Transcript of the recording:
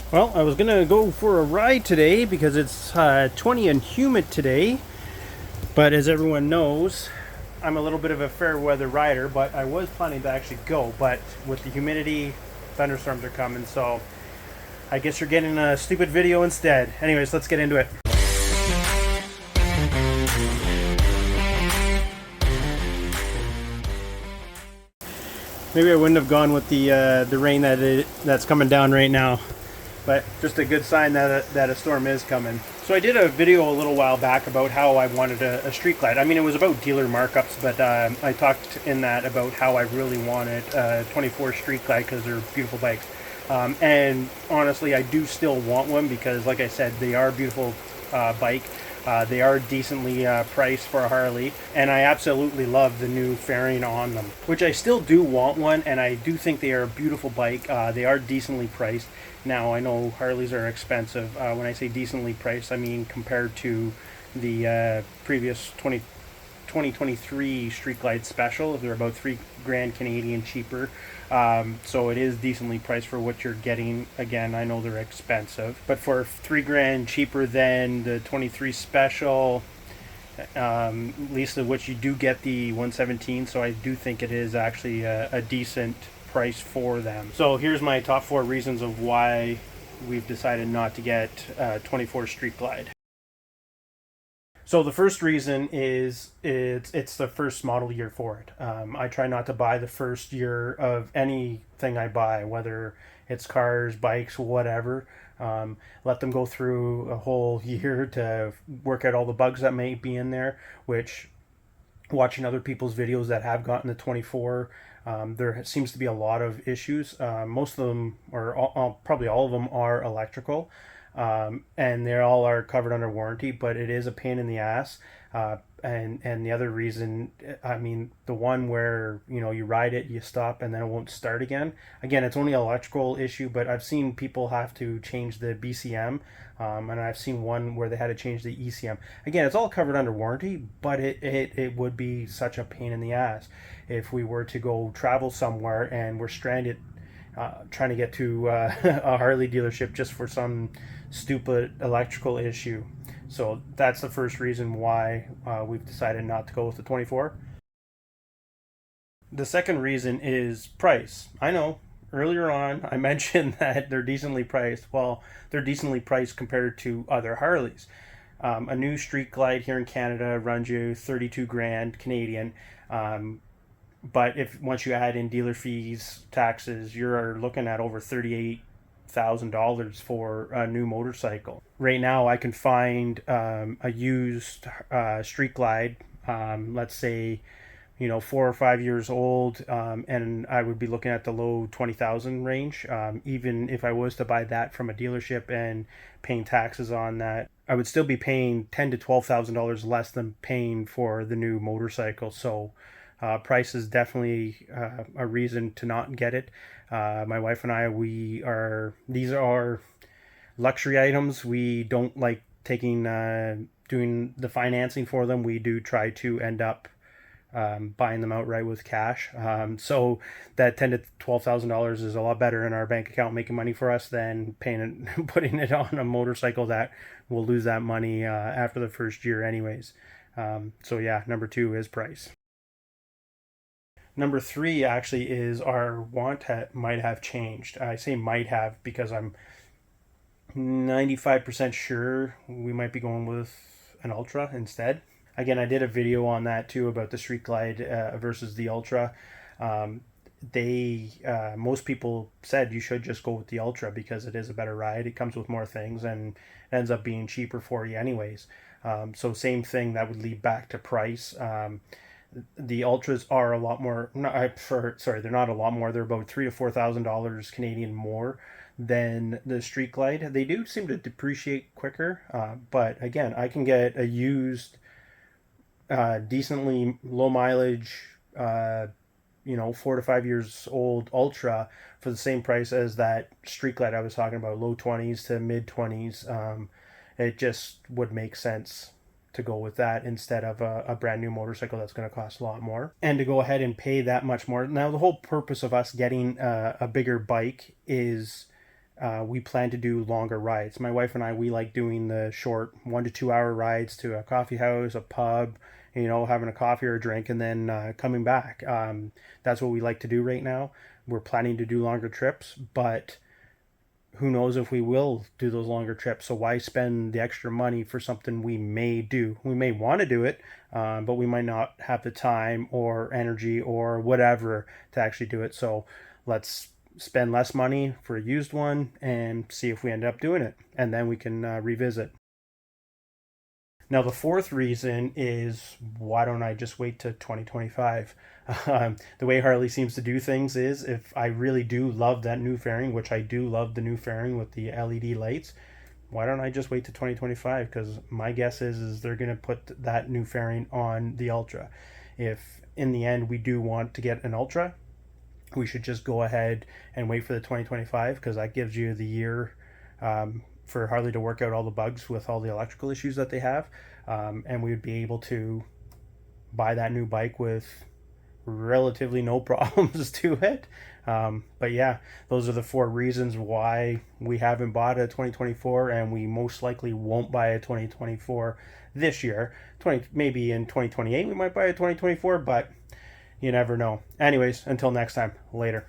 Well, I was gonna go for a ride today because it's 20 and humid today. But as everyone knows, I'm a little bit of a fair weather rider. But I was planning to actually go. But with the humidity, thunderstorms are coming. So I guess you're getting a stupid video instead. Anyways, let's get into it. Maybe I wouldn't have gone with the rain that's coming down right now. But just a good sign that a storm is coming. So I did a video a little while back about how I wanted a street glide. I mean, it was about dealer markups, but I talked in that about how I really wanted a 24 street glide because they're beautiful bikes. And honestly, I do still want one because, like I said, they are a beautiful bike. They are decently priced for a Harley, and I absolutely love the new fairing on them, which I still do want one, and I do think they are a beautiful bike. They are decently priced. Now, I know Harleys are expensive. When I say decently priced, I mean compared to the previous 2023 Street Glide Special. They're about 3 grand Canadian cheaper. So it is decently priced for what you're getting. Again, I know they're expensive, but for 3 grand cheaper than the 23 Special, least of which you do get the 117. So I do think it is actually a decent price for them. So here's my top 4 reasons of why we've decided not to get 24 Street Glide. So the first reason is it's the first model year for it. I try not to buy the first year of anything I buy, whether it's cars, bikes, whatever. Let them go through a whole year to work out all the bugs that may be in there, which watching other people's videos that have gotten the 24, there seems to be a lot of issues. Most of them, or probably all of them, are electrical, and they all are covered under warranty. But it is a pain in the ass. And the other reason, I mean, the one where you ride it, you stop, and then it won't start again. Again, it's only an electrical issue, but I've seen people have to change the BCM, and I've seen one where they had to change the ECM. Again, it's all covered under warranty, but it would be such a pain in the ass if we were to go travel somewhere and we're stranded trying to get to a Harley dealership just for some stupid electrical issue. So that's the first reason why we've decided not to go with the 24. The second reason is price. I know earlier on I mentioned that they're decently priced. Well, they're decently priced compared to other Harleys. A new Street Glide here in Canada runs you 32 grand Canadian. But if once you add in dealer fees, taxes, you're looking at over $38,000 for a new motorcycle. Right now, I can find a used Street Glide, let's say, 4 or 5 years old, and I would be looking at the low 20,000 range. Even if I was to buy that from a dealership and paying taxes on that, I would still be paying $10,000 to $12,000 less than paying for the new motorcycle. So price is definitely a reason to not get it. My wife and I, these are luxury items. We don't like doing the financing for them. We do try to end up buying them outright with cash. So that $10,000 to $12,000 is a lot better in our bank account, making money for us, than paying it, putting it on a motorcycle that will lose that money after the first year, anyways. So yeah, number 2 is price. Number 3 actually is our might have changed. I say might have because I'm 95% sure we might be going with an Ultra instead. Again, I did a video on that too about the Street Glide versus the Ultra. Most people said you should just go with the Ultra because it is a better ride. It comes with more things and ends up being cheaper for you anyways. So same thing, that would lead back to price. The Ultras are a lot more. They're not a lot more. They're about $3,000 to $4,000 Canadian more than the Street Glide. They do seem to depreciate quicker, but again, I can get a used, decently low mileage, 4 to 5 years old Ultra for the same price as that Street Glide I was talking about, low 20s to mid 20s. It just would make sense to go with that instead of a brand new motorcycle that's going to cost a lot more, and to go ahead and pay that much more. Now, the whole purpose of us getting a bigger bike is we plan to do longer rides. My wife and I, we like doing the short 1 to 2 hour rides to a coffee house, a pub, having a coffee or a drink, and then coming back. That's what we like to do right now. We're planning to do longer trips, but who knows if we will do those longer trips. So why spend the extra money for something we may do? We may want to do it, but we might not have the time or energy or whatever to actually do it. So let's spend less money for a used one and see if we end up doing it, and then we can revisit. Now, the fourth reason is, why don't I just wait to 2025? The way Harley seems to do things is, if I really do love that new fairing, which I do love the new fairing with the LED lights, why don't I just wait to 2025? Because my guess is they're going to put that new fairing on the Ultra. If in the end we do want to get an Ultra, we should just go ahead and wait for the 2025, because that gives you the year for Harley to work out all the bugs with all the electrical issues that they have, and we would be able to buy that new bike with relatively no problems to it. But yeah, those are the 4 reasons why we haven't bought a 2024, and we most likely won't buy a 2024 this year. Maybe in 2028 we might buy a 2024, but you never know. Anyways, until next time, later.